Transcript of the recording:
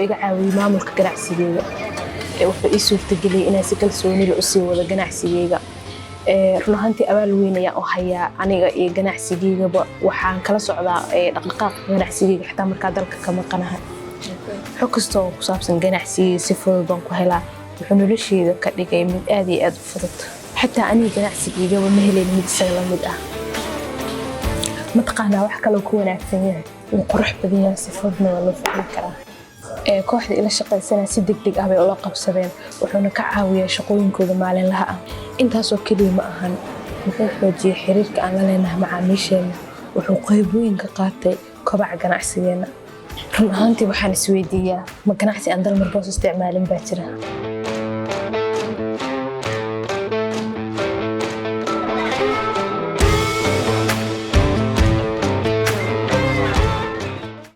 wuxuu iga caawiyay maamulka ganacsigeyga wuxuu ii suurtageliyay inaan si kalsooni leh u sii wado ganacsigeyga run ahaantii abaal weyn ayaan u hayaa aniga iyo ganacsigeygaba waxaan kala socdaa dhaqdhaqaaqa ganacsigeyga xitaa markaa dalka ka maqanahay xog kasta oo ku saabsan ganacsigeyga si fudud baan ku helaa wuxuu nolosheyda ka dhigay mid aad iyo aad u fudud xataa aniga ganacsigeygaba ma helin mid isaga la mid ah mataqaanaa wax kaloo ku wanaagsan yahay in qurux badan yahay si fududna waa loo fahmi karaa kooxda ila shaqaysana si degdeg ah bay ula qabsadeen wuxuuna ka caawiyaa shaqooyinkooda maalinlaha ah intaasoo keliya ma ahan wuxuu xoojiyay xiriirka aan la leenahay macaamiisheena wuxuu qayb weyn ka qaatay kobaca ganacsigeena run ahaantii waxaan isweydiiyaa ma ganacsi aan Dalmar Boos isticmaalin baa jira